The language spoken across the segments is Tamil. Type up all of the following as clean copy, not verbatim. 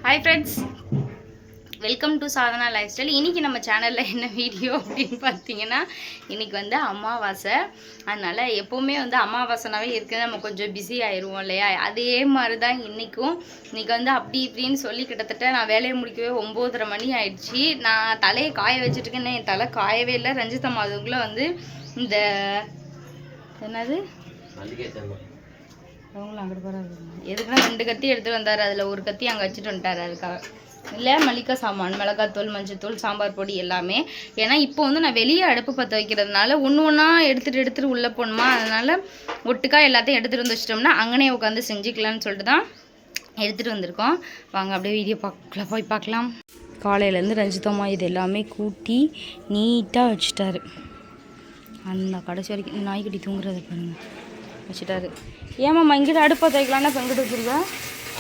Hi friends, welcome to Sadhana life style. இன்றைக்கி நம்ம சேனலில் என்ன வீடியோ அப்படின்னு பார்த்தீங்கன்னா, இன்றைக்கி வந்து அமாவாசை. அதனால் எப்போவுமே வந்து அமாவாசைனாவே இருக்குது நம்ம கொஞ்சம் பிஸி ஆயிடுவோம் இல்லையா? அதே மாதிரி தான் இன்றைக்கி வந்து அப்படி இப்படின்னு சொல்லி கிட்டத்தட்ட நான் வேலையை முடிக்கவே 9:30 மணி ஆயிடுச்சு. நான் தலையை காய வச்சுட்டுருக்கேன். என் தலை காயவே இல்லை. ரஞ்சிதம் அதுக்குள்ளே வந்து இந்த என்னது அவங்களும் அங்கிட்டு போகிறாங்க. எதுக்குன்னா 2 கத்தி எடுத்துகிட்டு வந்தார். அதில் ஒரு கத்தி அங்கே வச்சுட்டு வந்துட்டார். அதுக்காக இல்லை மளிகை சாமான், மிளகாத்தூள், மஞ்சத்தூள், சாம்பார் பொடி எல்லாமே. ஏன்னா இப்போ வந்து நான் வெளியே அடுப்பு பற்ற வைக்கிறதுனால ஒன்று ஒன்றா எடுத்துகிட்டு உள்ளே போகணுமா, அதனால் ஒட்டுக்கா எல்லாத்தையும் எடுத்துகிட்டு வந்து வச்சிட்டோம்னா அங்கனே உட்காந்து செஞ்சுக்கலான்னு சொல்லிட்டு தான் எடுத்துகிட்டு வந்திருக்கோம். வாங்க அப்படியே வீடியோ போய் பார்க்கலாம். காலையிலேருந்து ரஞ்சிதம்மா இது எல்லாமே கூட்டி நீட்டாக வச்சுட்டாரு. அந்த கடைசி வரைக்கும் இந்த நாய்க்குட்டி தூங்குறத பாருங்கள் வச்சுட்டாரு. ஏமாம்மா இங்கிட்ட அடுப்பு பற்ற வைக்கலான்னா இப்போ எங்கிட்ட வச்சுருக்கா?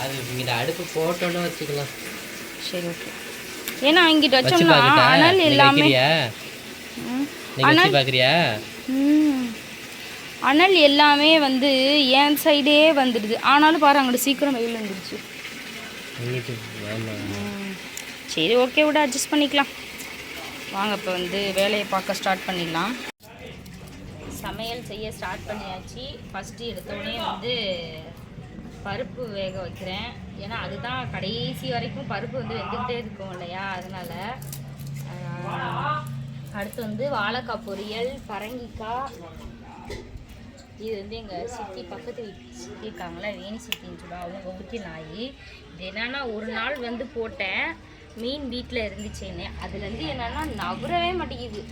அது இங்கிட்ட அடுப்பு போட்டோன்னு வச்சுக்கலாம். சரி, ஓகே. ஏன்னா இங்கிட்ட வச்சோம்னா அனல் எல்லாமே அனல் எல்லாமே வந்து என் சைடே வந்துடுது. ஆனாலும் பாரு அங்கிட்ட சீக்கிரம் வெயில் வந்துடுச்சு. சரி, ஓகே, விட அட்ஜஸ்ட் பண்ணிக்கலாம். வாங்க இப்போ வந்து வேலையை பார்க்க ஸ்டார்ட் பண்ணிடலாம். சமையல் செய்ய ஸ்டார்ட் பண்ணியாச்சு. ஃபஸ்ட்டு எடுத்தோடனே வந்து பருப்பு வேக வைக்கிறேன். ஏன்னா அதுதான் கடைசி வரைக்கும் பருப்பு வந்து வெந்துக்கிட்டே இருக்கும் இல்லையா? அதனால் அடுத்து வந்து வாழைக்காய் பொரியல், பரங்கிக்காய். இது வந்து எங்கள் சித்தி பக்கத்து வீட்டு சித்தி இருக்காங்களே, வேணி சித்தின்னு சொல்லுவோம். அவங்க ஊற்றி நாய். இது என்னென்னா ஒரு நாள் வந்து போட்டேன் மீன் வீட்டில் இருந்துச்சுன்னு. அதுலேருந்து என்னென்னா நகரவே மாட்டேங்குது.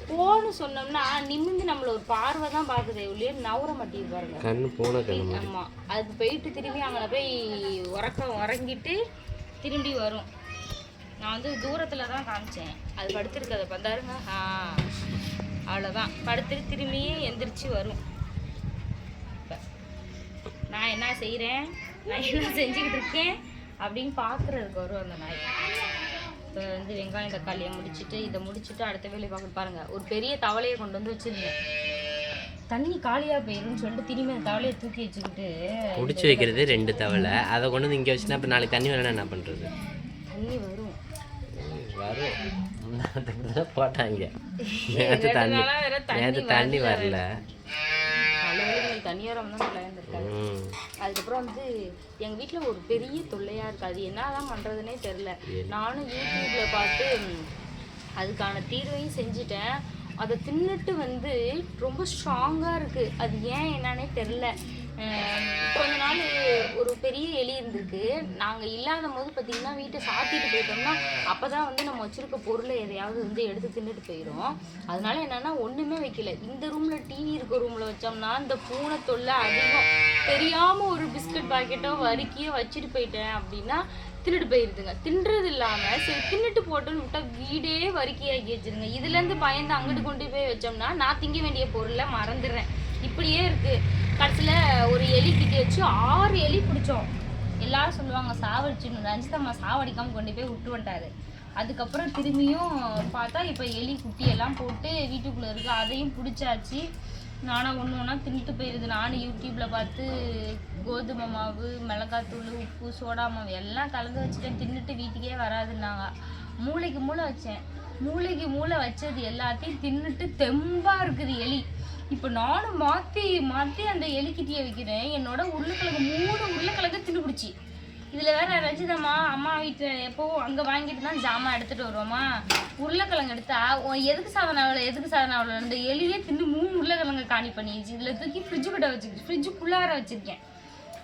போன்னு சொன்னோம்னா நிமிந்து நம்மள ஒரு பார்வை தான் பார்க்குதே ஒழிய நவர மாட்டேங்குது பாருங்க. கண்ணு போன கண்ணு. ஆமாம், அதுக்கு போயிட்டு திரும்பி அங்கே போய் உறங்கிட்டு திரும்பி வரும். நான் வந்து தூரத்தில் தான் காமிச்சேன். அது படுத்துருக்கதை பார்த்தாருங்க. அவ்வளோதான், படுத்துட்டு திரும்பியே எந்திரிச்சு வரும். இப்போ நான் என்ன செய்கிறேன், நான் என்ன செஞ்சுக்கிட்டு இருக்கேன் அப்படின்னு பார்க்குறதுக்கு வரும் அந்த நாய். இப்போ வந்து வெங்காயம் தக்காளியை முடிச்சுட்டு இதை முடிச்சுட்டு அடுத்த வேலையை பார்க்க பாருங்கள். ஒரு பெரிய தவளையை கொண்டு வந்து வச்சுருந்தேன். தண்ணி காலியாக போயிருன்னு சொல்லிட்டு திரும்பி அந்த தவளையை தூக்கி வச்சுக்கிட்டு முடிச்சு வைக்கிறது 2 தவளை. அதை கொண்டு வந்து இங்கே வச்சுன்னா இப்போ நாளைக்கு தண்ணி வரலன்னா என்ன பண்ணுறது? தண்ணி வரும் போட்டாங்க. நேற்று தண்ணி வரல. தனியாரம் தான் விளையாண்டுருக்காரு. அதுக்கப்புறம் வந்து எங்கள் வீட்டில் ஒரு பெரிய தொல்லையாக இருக்குது. அது என்ன தான் பண்ணுறதுனே தெரில. நானும் யூடியூப்பில் பார்த்து அதுக்கான தீர்வையும் செஞ்சுட்டேன். அதை தின்னுட்டு வந்து ரொம்ப ஸ்ட்ராங்காக இருக்குது. அது ஏன் என்னன்னே தெரில. கொஞ்ச நாள் ஒரு பெரிய எலி இருந்திருக்கு. நாங்கள் இல்லாத போது பார்த்திங்கன்னா வீட்டை சாத்திட்டு போயிட்டோம்னா அப்போ தான் வந்து நம்ம வச்சுருக்க பொருளை எதையாவது வந்து எடுத்து தின்னுட்டு போயிடும். அதனால என்னென்னா ஒன்றுமே வைக்கல. இந்த ரூமில் டிவி இருக்க ரூமில் வச்சோம்னா இந்த பூனை தொல்லை அதிகம். தெரியாமல் ஒரு பிஸ்கட் பாக்கெட்டோ வறுக்கியோ வச்சுட்டு போயிட்டேன் அப்படின்னா தின்னுட்டு போயிருதுங்க. தின்றது இல்லாமல் சரி தின்னுட்டு போட்டுன்னு விட்டால் வீடே வறுக்கியாக்கி வச்சுருங்க. இதுலேருந்து பயந்து அங்கிட்டு கொண்டு போய் வச்சோம்னா நான் திங்க வேண்டிய பொருளை மறந்துடுறேன். இப்படியே இருக்குது. கடைசியில் ஒரு எலி கிட்டே வச்சு 6 எலி பிடிச்சோம். எல்லாரும் சொல்லுவாங்க சாவடிச்சுன்னு. ரஞ்சிதம்மா சாவடிக்காமல் கொண்டு போய் விட்டு வந்துட்டாரு. அதுக்கப்புறம் திரும்பியும் பார்த்தா இப்போ எலி குட்டியெல்லாம் போட்டு வீட்டுக்குள்ளே இருக்குது. அதையும் பிடிச்சாச்சு. நானும் ஒன்று ஒன்றா தின்னுட்டு போயிடுது. நானும் யூடியூப்பில் பார்த்து கோதுமை மாவு, மிளகாத்தூள், உப்பு, சோடா மாவு எல்லாம் கலந்து வச்சுட்டேன். தின்னுட்டு வீட்டுக்கே வராதுன்னாங்க. மூளைக்கு மூளை வச்சேன். மூளைக்கு மூளை வச்சது எல்லாத்தையும் தின்னுட்டு தெம்பாக இருக்குது எலி. இப்போ நானும் மாற்றி அந்த எலிக்கிட்டியை வைக்கிறேன். என்னோட உருளைக்கிழங்கு 3 உருளைக்கிழங்கு தின்னு பிடிச்சி. இதில் வேறு ரஞ்சிதம்மா அம்மா வீட்டில் எப்போவும் அங்கே வாங்கிட்டு தான் ஜாமான் எடுத்துகிட்டு வருவோமா. உருளைக்கிழங்கு எடுத்தா எதுக்கு சாதனை இந்த எலியே தின்னு 3 உருளைக்கிழங்கு காணி பண்ணிடுச்சு. இதில் தூக்கி ஃப்ரிட்ஜுக்கிட்ட வச்சுக்கிட்டு ஃப்ரிட்ஜுக்குள்ளார வச்சுருக்கேன்.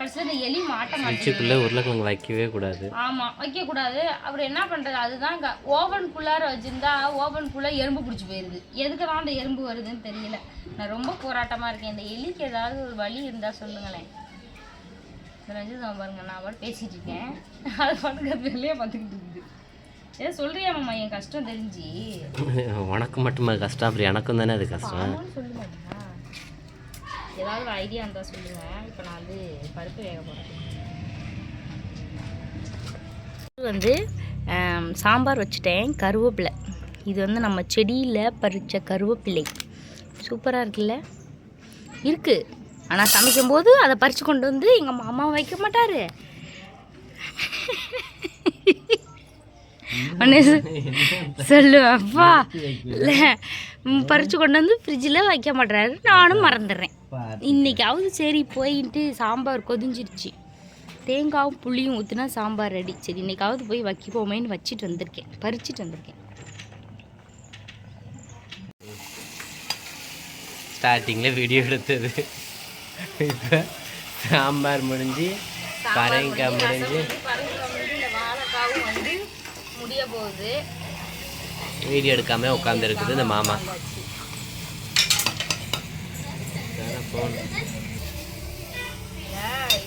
கடைசியில் இந்த எலி மாட்ட மாட்டேங்குது. உருளைக்கிழங்கு வைக்கவே கூடாது. ஆமாம், வைக்கக்கூடாது. அப்புறம் என்ன பண்ணுறது, அதுதான் ஓவனுக்குள்ளார வச்சுருந்தா ஓவனுக்குள்ளே எறும்பு பிடிச்சி போயிடுது. எதுக்கு தான் அந்த எறும்பு வருதுன்னு தெரியல. நான் ரொம்ப போராட்டமாக இருக்கேன். இந்த எலிக்கு ஏதாவது ஒரு வழி இருந்தால் சொல்லுங்களேன். ரஞ்சிதம் பாருங்க, நான் பாட்டு பேசிகிட்டு இருக்கேன். அதை பாட்டுக்கு வெளியே பார்த்துக்கிட்டு இருக்குது. ஏதோ சொல்கிறியாம்மா என் கஷ்டம் தெரிஞ்சு? உனக்கு மட்டுமா கஷ்டம்? அப்புறம் எனக்கும் தானே அது கஷ்டம். சொல்லுங்க, ஏதாவது ஒரு ஐடியா இருந்தால் சொல்லுங்கள். இப்போ நான் வந்து பருப்பு வேக போகிறேன். வந்து சாம்பார் வச்சுட்டேன். கருவேப்பிலை, இது வந்து நம்ம செடியில் பறித்த கருவேப்பிலை. சூப்பராக இருக்குல்ல? இருக்குது. ஆனால் சமைக்கும்போது அதை பறித்து கொண்டு வந்து எங்கள் மாமா வைக்க மாட்டார். நானே சொல்லுவேன். அப்பா இல்லை பறித்து கொண்டு வந்து ஃப்ரிட்ஜில் வைக்க மாட்டேறாரு, நானும் மறந்துடுறேன். இன்றைக்காவது சரி போயிட்டு சாம்பார் கொதிஞ்சிருச்சு, தேங்காயும் புளியும் ஊற்றினா சாம்பார் ரெடி. சரி இன்றைக்காவது போய் வைக்கப்போமேன்னு வச்சுட்டு வந்திருக்கேன், பறிச்சுட்டு வந்திருக்கேன். ஸ்டார்டிங்கில் வீடியோ எடுத்தது, இப்போ சாம்பார் முடிஞ்சு பரங்கிக்காய் முடிஞ்சு இந்த வாழைக்காவும் வந்து முடிய போகுது. வீடியோ எடுக்காம உட்காந்துருக்குது இந்த மாமா.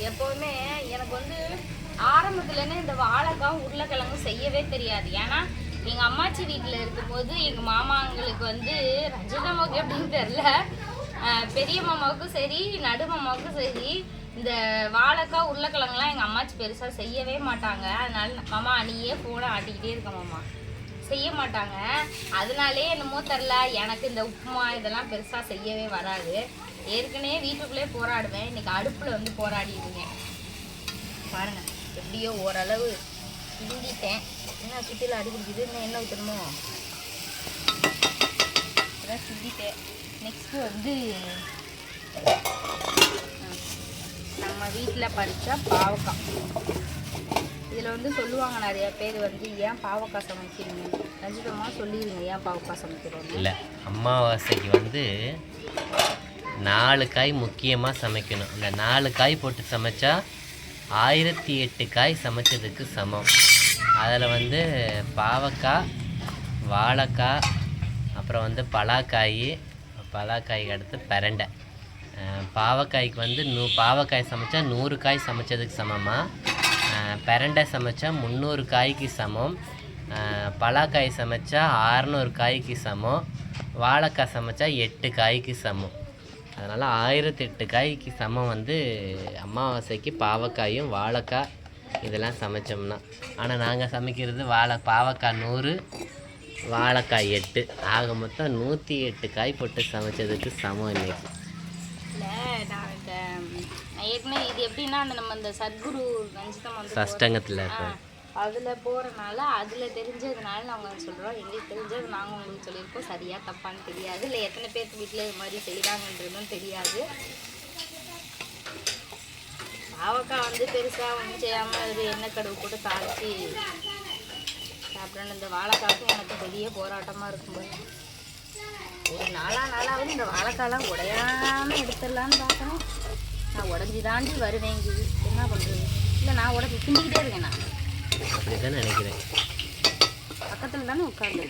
எப்போவுமே எனக்கு வந்து ஆரம்பத்துலேருந்தே இந்த வாழைக்காவும் உருளைக்கிழங்கும் செய்யவே தெரியாது. ஏன்னா எங்கள் அம்மாச்சி வீட்டில் இருக்கும்போது எங்கள் மாமாங்களுக்கு வந்து ரஞ்சிதமாவுக்கு எப்படின்னு தெரில, பெரிய மாமாவுக்கும் சரி நடு மாமாவுக்கும் சரி இந்த வாழைக்காய் உருளைக்கிழங்குலாம் எங்கள் அம்மாச்சி பெருசாக செய்யவே மாட்டாங்க. அதனால மாமா நீயே ஃபோனை ஆட்டிக்கிட்டே இருக்க மாமா, செய்ய மாட்டாங்க. அதனாலே என்னமோ தெரில எனக்கு இந்த உப்புமா இதெல்லாம் பெருசாக செய்யவே வராது. ஏற்கனவே வீட்டுக்குள்ளே போராடுவேன், இன்றைக்கி அடுப்பில் வந்து போராடிடுவேன். பாருங்கள் எப்படியோ ஓரளவு கிண்டிட்டேன். என்ன சுற்றில அடிப்பிடிக்குது, இன்னும் என்ன ஊற்றணுமோ அதான் சுற்றிட்டேன். நெக்ஸ்ட்டு வந்து நம்ம வீட்டில் பறித்த பாவக்காய். இதில் வந்து சொல்லுவாங்க நிறைய பேர் வந்து ஏன் பாவக்காய் சமைக்கிறீங்க, ரஞ்சிதமாக சொல்லிடுங்க ஏன் பாவக்காய் சமைக்கிறோம். இல்லை அமாவாசைக்கு வந்து 4 காய் முக்கியமாக சமைக்கணும். இந்த 4 காய் போட்டு சமைச்சா 1008 காய் சமைச்சதுக்கு சமம். அதில் வந்து பாவக்காய், வாழைக்காய், அப்புறம் வந்து பலாக்காய்க்கு அடுத்து பிரண்டை. பாவக்காய்க்கு வந்து பாவக்காய் சமைச்சா 100 காய் சமைச்சதுக்கு சமமாக, பிரண்டை சமைச்சா 300 காய்க்கு சமம், பலாக்காய் சமைச்சா 600 காய்க்கு சமம், வாழைக்காய் சமைச்சா 8 காய்க்கு சமம். அதனால் 1008 காய்க்கு சமம் வந்து அமாவாசைக்கு பாவக்காயும் வாழைக்காய் இதெல்லாம் சமைச்சோம்னா. ஆனால் நாங்கள் சமைக்கிறது பாவக்காய் 100, வாழைக்காய் 8, ஆக மொத்தம் 108 காய் போட்டு சமைச்சதுக்கு சமம் இன்னைக்கு. இல்லை நான் ஏற்கனவே இது எப்படின்னா நம்ம இந்த சத்குரு ரஞ்சிதம் சஷ்டங்கத்தில் இருப்பேன், அதில் போகிறனால அதில் தெரிஞ்சதுனால நாங்கள் சொல்கிறோம். எங்களுக்கு தெரிஞ்சது நாங்கள் உங்களுக்கு சொல்லியிருக்கோம். சரியாக தப்பான்னு தெரியாது, இல்லை எத்தனை பேருக்கு வீட்டில் இது மாதிரி செய்கிறாங்கன்றதும் தெரியாது. பாவக்காய் வந்து பெருசாக ஒன்றும் செய்யாமல் ஒரு எண்ணெய் கடுகு போட்டு தாளித்து சாப்பிட்றேன். இந்த வாழைக்காய்க்கும் எனக்கு பெரிய போராட்டமாக இருக்கும்போது ஒரு நாளாவது இந்த வாழைக்காயெல்லாம் உடையாமல் எடுத்துடலான்னு பார்க்கணும். நான் உடஞ்சி தாண்டி வருவேங்குது, என்ன பண்ணுறது. இல்லை நான் உடஞ்சி கிண்டிக்கிட்டே இருக்கேன். நான் அப்படி தான் நினைக்கிறேன். பக்கத்தில் தானே உட்காந்து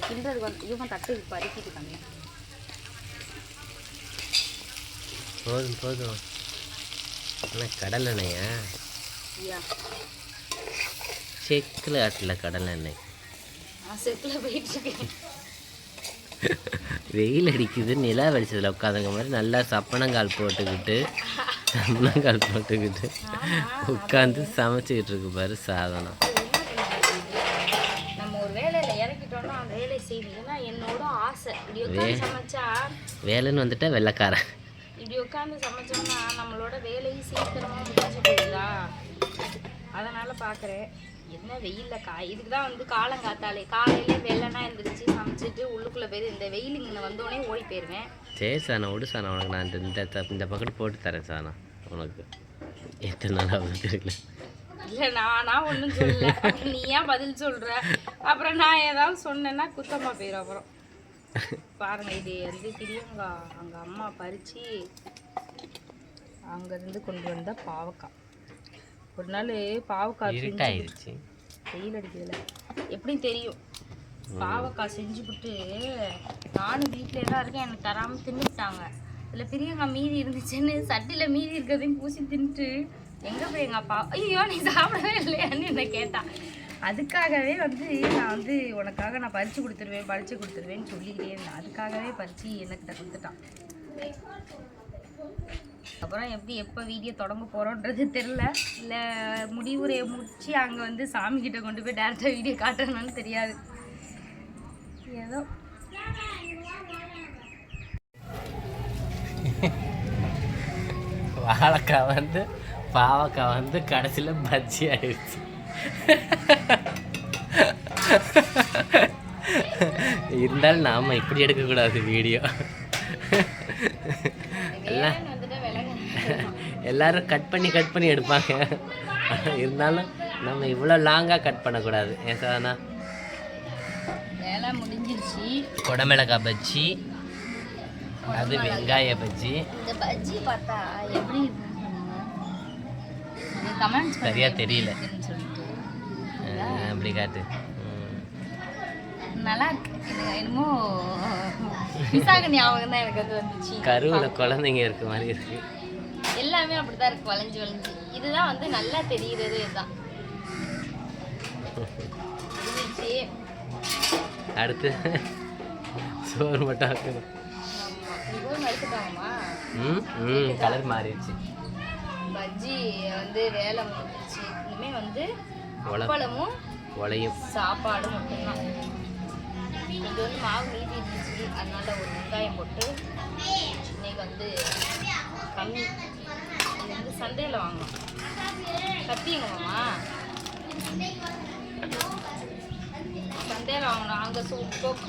கிண்டது வந்து இவன் தட்டு பறிக்கிட்டு இருக்காங்க. போதும் ஆனால் கடல் எண்ணெயா செக்கில் ஆட்டில் கடல் எண்ணெய் செக்கில் போயிட்டுருக்கேன். வெயில் அடிக்குது, நிலா வெடிச்சதில் உட்காந்துங்க மாதிரி நல்லா சப்பனங்கால் போட்டுக்கிட்டு உட்காந்து சமைச்சிக்கிட்டு இருக்கு பாரு சாதனம். நம்ம ஒரு வேலையில் இறக்கிட்டோம்னா அந்த வேலை செய்யணும்னா என்னோட ஆசை. இப்படி உட்காந்து சமைச்சா வேலைன்னு வந்துட்டா வெள்ளைக்காரன். இப்படி உட்காந்து சமைச்சோம்னா நம்மளோட வேலையும் சீக்கிரமாக முடிஞ்சு போகுதா, அதனால் பார்க்குறேன். என்ன வெயிலில் இதுக்கு தான் வந்து காலங்காத்தாலே காலையிலே வெள்ளனா எழுந்திரிச்சு சமைச்சிட்டு உள்ளுக்குள்ளே போய் இந்த வெயில் இங்கே வந்தோடனே ஓடி போயிடுவேன். சரி சாணா விடு சாணா, உனக்கு நான் இந்த பக்கத்து போட்டு தரேன் சாணா. உனக்கு எத்தனை நாளாக தெரியல. இல்லை நான் ஒன்றும் சொல்லலை, நீ ஏன் பதில் சொல்கிற? அப்புறம் நான் ஏதாவது சொன்னேன்னா குத்தமாக போயிடும். அப்புறம் பாருங்கள் இது வந்து பிரியங்கா அங்கே அம்மா பறித்து அங்கேருந்து கொண்டு வந்த பாவக்காய். ஒரு நாள் பாவக்காய் இருட்டாயிருச்சு, வெயில் அடிக்கிறதுல எப்படின்னு தெரியும். பாவக்காய் செஞ்சுக்கிட்டு நானும் வீட்டிலே தான் இருக்கேன், எனக்கு தராமல் தின்னுட்டாங்க. இதில் பிரியங்கா மீதி இருந்துச்சுன்னு சட்டியில் மீதி இருக்கிறதையும் பூசி தின்னுட்டு எங்கே போய் எங்கள் அப்பா ஐயோ நீ சாப்பிடவே இல்லையான்னு என்னை கேட்டான். அதுக்காகவே வந்து நான் வந்து உனக்காக நான் பறித்து கொடுத்துருவேன்னு சொல்லிக்கிட்டே இருந்தேன். அதுக்காகவே பறித்து எனக்கிட்ட கொடுத்துட்டான். அப்புறம் எப்போ வீடியோ தொடங்க போகிறோன்றது தெரில, இல்லை முடிவுரையை முடிச்சு அங்கே வந்து சாமிக்கிட்ட கொண்டு போய் டேரெக்டாக வீடியோ காட்டுறேன்னு தெரியாது. ஏதோ பாவக்காய் வந்து கடைசியில் பஜ்ஜி ஆயிடுச்சு. இருந்தாலும் நாம் இப்படி எடுக்கக்கூடாது வீடியோ. எல்லாம் எல்லாரும் கட் பண்ணி எடுப்பாங்க. இருந்தாலும் நம்ம இவ்வளோ லாங்காக கட் பண்ணக்கூடாது. ஏன் சாதாரண வேலை முடிஞ்சிருச்சு. குடமிளகாய் பஜ்ஜி, அது வெங்காய பஜ்ஜி. இந்த பஜ்ஜி பார்த்தா எப்படி கமெண்ட்ஸ் சரியா தெரியல, அப்படி காட்டு. நல்லா இருக்கு. என்னமோ விசாக ஞாபகம் தான் எனக்கு வந்துச்சு. கருவில் குழந்தைங்க இருக்க மாதிரி இருக்கு. எல்லாமே அப்படிதான் இருக்கு, வளைஞ்சு வளைஞ்சு. இதுதான் வந்து நல்லா தெரியுறது. இதுதான் அடுத்து சோறு மட்டும் ஆக்கணும். கலர் மாறிடுச்சு. பஜ்ஜி வந்து வேலை முடிஞ்சிச்சு. இனிமே வந்து அப்பளமும் உலையும் சாப்பாடு மட்டும்தான். இது வந்து மாவு மீதி இருந்துச்சு, அதனால ஒரு வெங்காயம் போட்டு இன்னைக்கு வந்து கம்மி. இது வந்து சந்தையில் வாங்கலாம். கத்திங்க மாமா, சந்தையில் வாங்கணும். அங்கே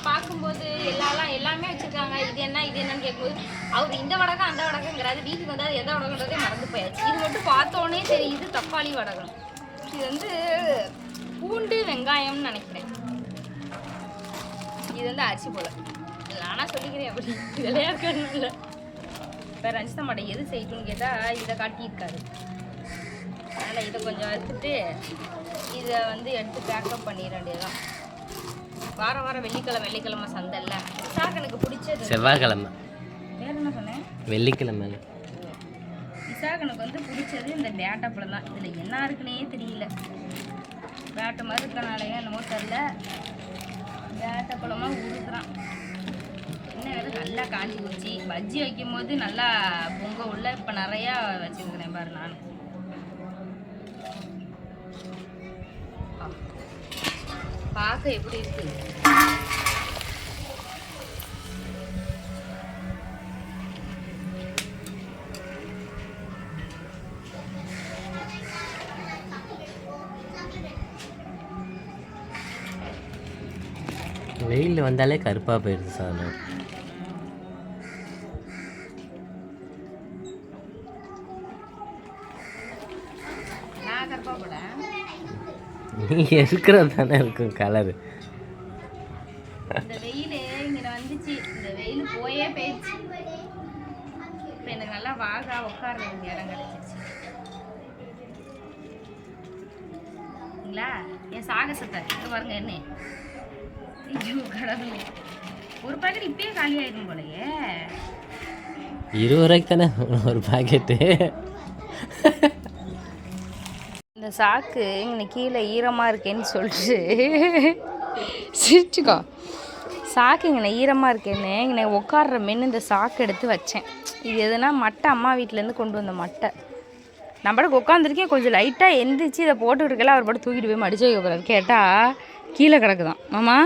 பார்க்கும்போது எல்லாமே வச்சுருக்காங்க. இது என்னன்னு கேட்கும்போது அவர் இந்த வடகம் அந்த வடகங்கிறாரு. வீட்டுக்கு வந்தால் எந்த வடகன்றதே மறந்து போயாச்சு. இது மட்டும் பார்த்தோன்னே தெரியுது தக்காளி வடகம். இது வந்து பூண்டு வெங்காயம்னு நினைக்கிறேன். இது வந்து அரிசி போல. நானாக சொல்லிக்கிறேன் அப்படி விளையா இருக்கணும். இல்லை வேறு ரஞ்சிதா மாட்டேன் எது செய்யணும்னு கேட்டால் இதை காட்டியிருக்காரு. அதனால் இதை கொஞ்சம் எடுத்துட்டு இதை வந்து எடுத்து பேக்கப் பண்ணிட வேண்டியதுதான். வாரம் வெள்ளிக்கிழமை சந்தைல இசாக் எனக்கு பிடிச்சது. செவ்வாய்க்கிழமை வேறு என்ன சொன்னேன், வெள்ளிக்கிழமை. இசாக் எனக்கு வந்து பிடிச்சது இந்த பேட்டப்பழம் தான். இதில் என்ன இருக்குன்னே தெரியல. பேட்டை மாதிரி இருக்கனாலேயே என்னமோ தெரியல, பேட்டப்பழமாக உருக்குறான். என்ன வேறு நல்லா காஞ்சி போச்சு. பஜ்ஜி வைக்கும் போது நல்லா பொங்க உள்ள. இப்போ நிறையா வச்சுருக்கிறேன் பாரு. நான் பார்க்க எப்படி இருக்கு. வெயில் வந்தாலே கருப்பாக போயிடுது சார். நீ இருக்கிறது தானே இருக்கும் கலரு. இந்த வெயில் இங்கே வந்துச்சு, இந்த வெயில் போயே போயிடுச்சு. இப்போ எனக்கு நல்லா வாகா உட்கார்றது இடம் கிடைச்சிருச்சு. என் சாகசத்தை பாருங்க. என்ன கடவுளே, ஒரு பாக்கெட் இப்பயே காலி ஆயிடும் போலயே. 20 ரூபாய்க்கு தானே ஒரு பாக்கெட்டு. இந்த சாக்கு இங்கே கீழே ஈரமாக இருக்கேன்னு சொல்லிட்டு சிரிச்சுக்கோ. சாக்கு இங்கே ஈரமாக இருக்கேன்னு இங்கே உட்கார்ற மென்னு இந்த சாக்கு எடுத்து வச்சேன். இது எதுனா மட்டை, அம்மா வீட்டிலேருந்து கொண்டு வந்த மட்டை. நான் பாட்டுக்கு உட்காந்துருக்கேன், கொஞ்சம் லைட்டாக எந்திரிச்சு இதை போட்டுக்கிட்டு இருக்கல. அவர் பாட்டு தூக்கிட்டு போய் மடிச்சு வைக்க போகிறார். கேட்டால் கீழே கிடக்குதான். மாமா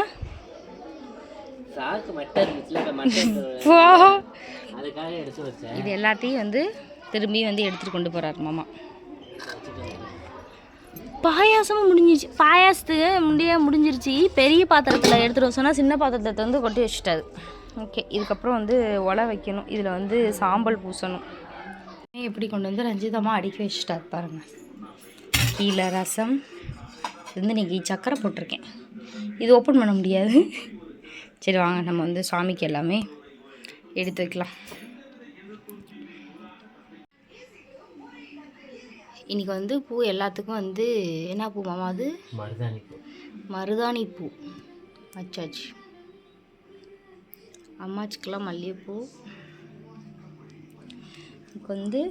இது எல்லாத்தையும் வந்து திரும்பி வந்து எடுத்துகிட்டு கொண்டு போகிறார் மாமா. பாயாசமும் முடிஞ்சிச்சு. பாயாசத்துக்கு முடிஞ்சிருச்சு. பெரிய பாத்திரத்தில் எடுத்துகிட்டு சொன்னால் சின்ன பாத்திரத்தை வந்து கொட்டி வச்சுட்டாரு. ஓகே, இதுக்கப்புறம் வந்து ஒலை வைக்கணும். இதில் வந்து சாம்பல் பூசணும். எப்படி கொண்டு வந்து ரஞ்சிதமாக அடுக்கி வச்சுட்டாரு பாருங்கள். கீழே ரசம் வந்து இன்றைக்கி சக்கரை போட்டிருக்கேன். இது ஓப்பன் பண்ண முடியாது. சரி வாங்க நம்ம வந்து சாமிக்கு எல்லாமே எடுத்து வைக்கலாம். இன்றைக்கி வந்து பூ எல்லாத்துக்கும் வந்து என்ன பூ மாமா? அது மருதாணி பூ வச்சாச்சு. அம்மாச்சிக்கெல்லாம் மல்லிகைப்பூ. இப்போ வந்து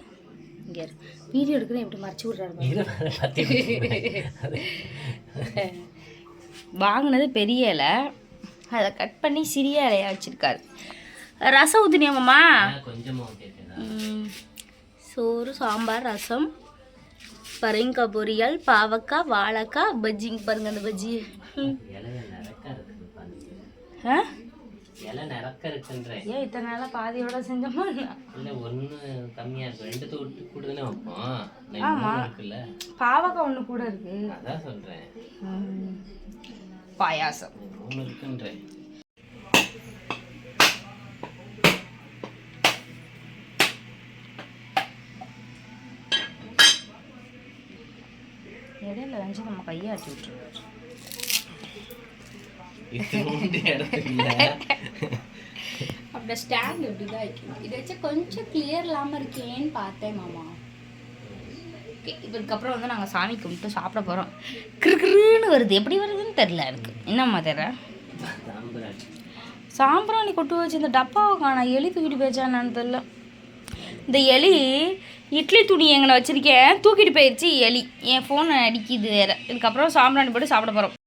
இங்கே வீடியோ எடுக்கிறேன், எப்படி மறைச்சி விட்றாரு. வாங்கினது பெரிய இலை, அதை கட் பண்ணி சிறிய இலையாக வச்சுருக்காரு. ரசம் ஊற்றுனியாமாம்மா? சோறு, சாம்பார், ரசம், பரங்காய் பொரியல், பாவக்காய், வாழைக்காய், பஜ்ஜிங்க பாருங்க. அந்த பஜ்ஜி ஏன் இத்தனை நாளாக பாதியோட செஞ்சோமா? ஆமாம், பாவக்காய் ஒன்று கூட இருக்கு. பாயாசம். ஒன்று இருக்குன்றேன். இடையில வந்து நம்ம கையாட்டி விட்டுருவோம். அப்படியே ஸ்டாண்ட் இப்படி தான் வைக்கணும். இதை வச்சு கொஞ்சம் கிளியர் இல்லாமல் இருக்கேன்னு பார்த்தேன் மாமா. ஓகே, இப்போ இதுக்கப்புறம் வந்து நாங்கள் சாமி கும்பிட்டு சாப்பிட போகிறோம். கிருன்னு வருது, எப்படி வருதுன்னு தெரில எனக்கு. என்னம்மா தெரியல, சாம்பிராணி கொட்டு வச்சு இந்த டப்பாவை காண எலி தூக்கிட்டு போயிடுச்சான்னு தெரில. இந்த எலி இட்லி துணி எங்களை வச்சுருக்கேன், தூக்கிட்டு போயிடுச்சு எலி. என் ஃபோன் அடிக்குது வேறு. இதுக்கப்புறம் சாம்பிராணி போட்டு சாப்பிட போகிறோம்.